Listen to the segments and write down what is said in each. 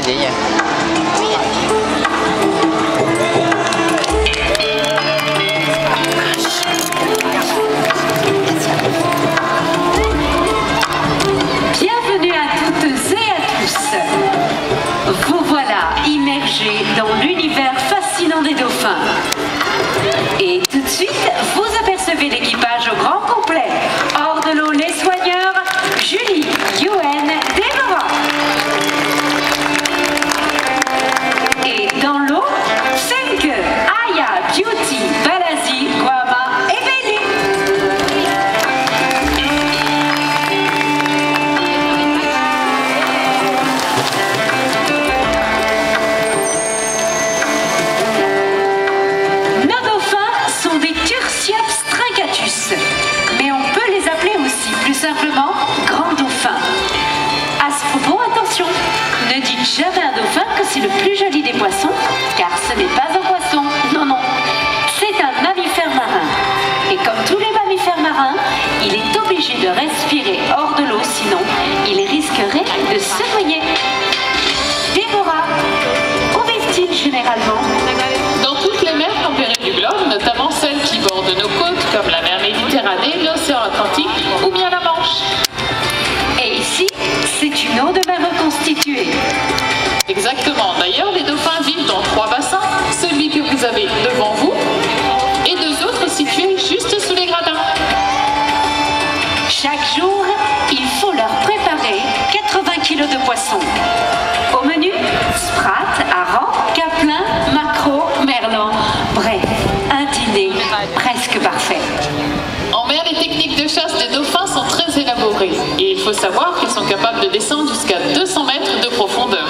Essaye. Bienvenue à toutes et à tous. Vous voilà immergés dans l'univers fascinant des dauphins. Et tout de suite, vous apercevez l'équipage au grand complet. Hors de l'eau, les soigneurs, Julie, Yoann, Déborah. Et dans l'eau, Femke, Aya, Beauty, Balazi, Guama et Bailey. Nos dauphins sont des Tursiops trincatus, mais on peut les appeler aussi plus simplement grands dauphins. À ce propos, attention, ne dites jamais à un dauphin que c'est le plus joli des poissons, car ce n'est pas un poisson, non, non, c'est un mammifère marin. Et comme tous les mammifères marins, il est obligé de respirer hors de l'eau, sinon il risquerait de se noyer. Déborah, où vivent-ils généralement? Dans toutes les mers tempérées du globe, notamment celles qui bordent nos côtes, comme la mer Méditerranée, l'océan Atlantique ou bien la Manche. Et ici, c'est une eau de mer reconstituée. Exactement. D'ailleurs, les dauphins vivent dans 3 bassins, celui que vous avez devant vous et 2 autres situés juste sous les gradins. Chaque jour, il faut leur préparer 80 kg de poissons. Au menu, sprat, hareng, caplin, maquereau, merlan. Bref, un dîner presque parfait. En mer, les techniques de chasse des dauphins sont très élaborées et il faut savoir qu'ils sont capables de descendre jusqu'à 200 mètres de profondeur.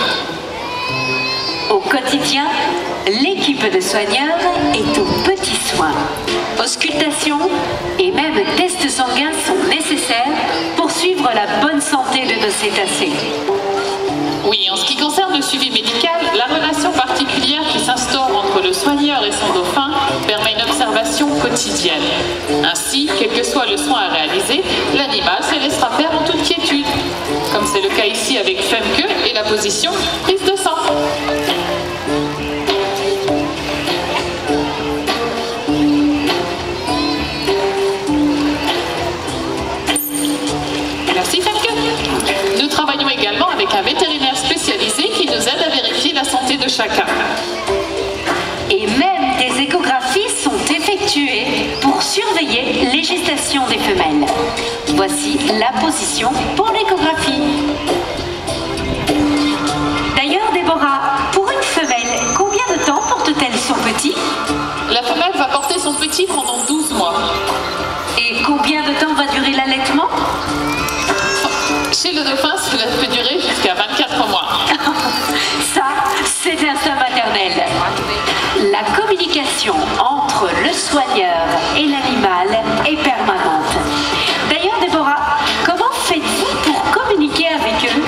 Au quotidien, l'équipe de soigneurs est aux petits soins. Auscultation et même tests sanguins sont nécessaires pour suivre la bonne santé de nos cétacés. Oui, en ce qui concerne le suivi médical, la relation particulière qui s'instaure entre le soigneur et son dauphin permet une observation quotidienne. Ainsi, quel que soit le soin à réaliser, l'animal se laissera faire en toute quiétude, comme c'est le cas ici avec Femke et la position prise de sang. Merci Femke. Nous travaillons également avec un vétérinaire spécialisé qui nous aide à vérifier la santé de chacun. Et même des échographies sont effectuées pour surveiller les gestations des femelles. Voici la position pour l'échographie. D'ailleurs, Déborah, pour une femelle, combien de temps porte-t-elle son petit? La femelle va porter son petit pendant 12 mois. Et combien de temps va durer l'allaitement? Chez le dauphin, cela peut durer jusqu'à 24 mois. Ça, c'est un sein maternel. La communication entre le soigneur et l'animal est permanente. D'ailleurs, Déborah, comment faites-vous pour communiquer avec eux?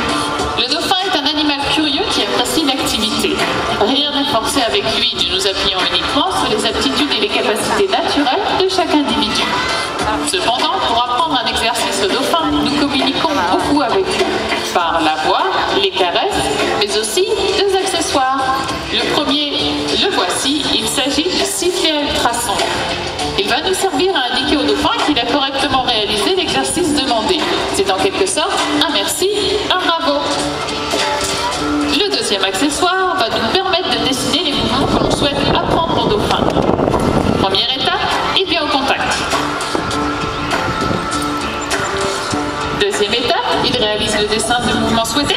Le dauphin est un animal curieux qui apprécie l'activité. Rien n'est forcé avec lui, nous nous appuyons uniquement sur les aptitudes et les capacités naturelles de chaque individu. Cependant, pour apprendre un exercice au dauphin, nous communiquons beaucoup avec eux, par la voix, les caresses, mais aussi 2 accessoires. Le premier, le voici, il s'agit du sifflet à ultrasons. Il va nous servir à indiquer au dauphin qu'il a correctement réalisé l'exercice demandé. C'est en quelque sorte un merci, un bravo. Le deuxième accessoire va nous permettre de dessiner les mouvements que l'on souhaite apprendre au dauphin. Première étape, il vient au contact. Deuxième étape, il réalise le dessin du mouvement souhaité.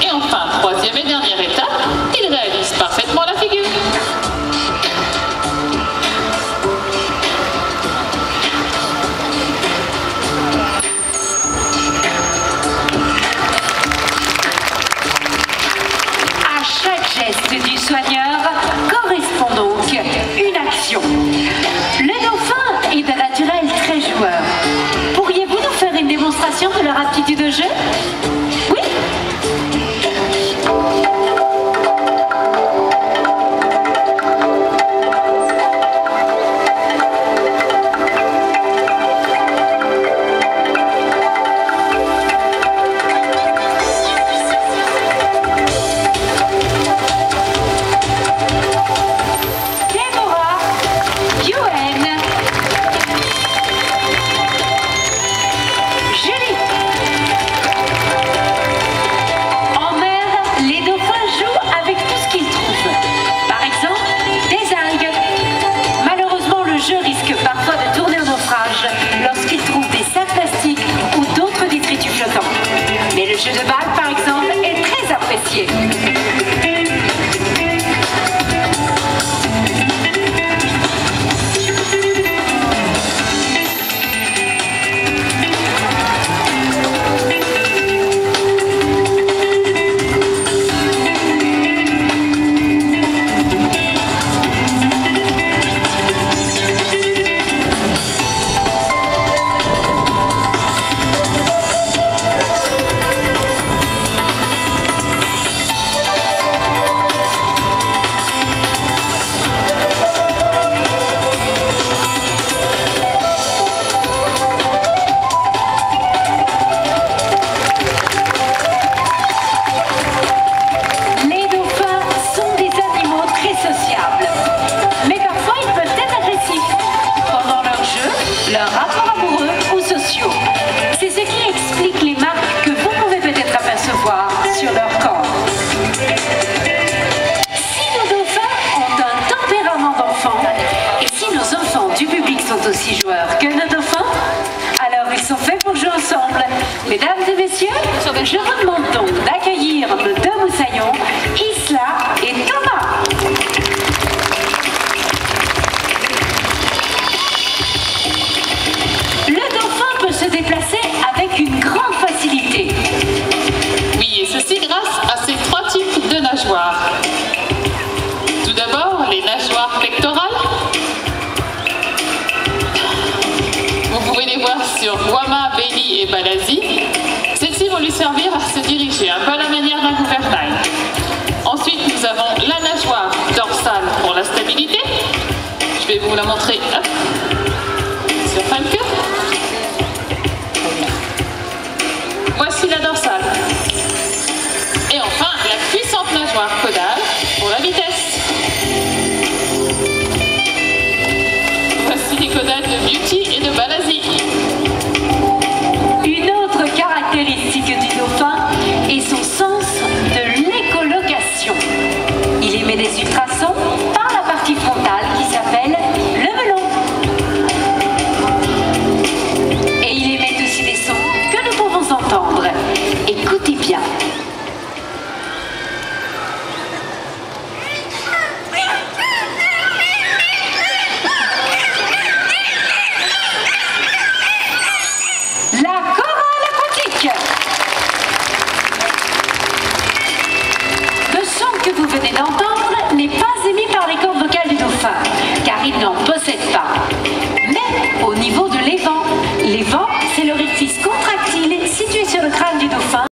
Et enfin, troisième et dernière étape, il réalise parfaitement la figure. À chaque geste du soigneur correspond donc une action. Le dauphin est d'un naturel très joueur. Pourriez-vous nous faire une démonstration de leur aptitude au jeu? Oui? jeu de balle, par exemple, est très apprécié. Leurs rapports amoureux ou sociaux. C'est ce qui explique les marques que vous pouvez peut-être apercevoir sur leur corps. Si nos dauphins ont un tempérament d'enfant, et si nos enfants du public sont aussi joueurs que nos dauphins, alors ils sont faits pour jouer ensemble. Mesdames et messieurs, je vous demande donc d'accueillir nos deux moussaillons, Isla et Thomas. Se déplacer avec une grande facilité. Oui, et ceci grâce à ces trois types de nageoires. Tout d'abord, les nageoires pectorales. Vous pouvez les voir sur Guama, Belly et Balazi. Celles-ci vont lui servir à se diriger, un peu à la manière d'un gouvernail. Ensuite, nous avons la nageoire dorsale pour la stabilité. Je vais vous la montrer sur Falke. Voici la dorsale. Et enfin, la puissante nageoire caudale pour la vitesse. Voici les caudales de Beauty et de Balazi. Une autre caractéristique du dauphin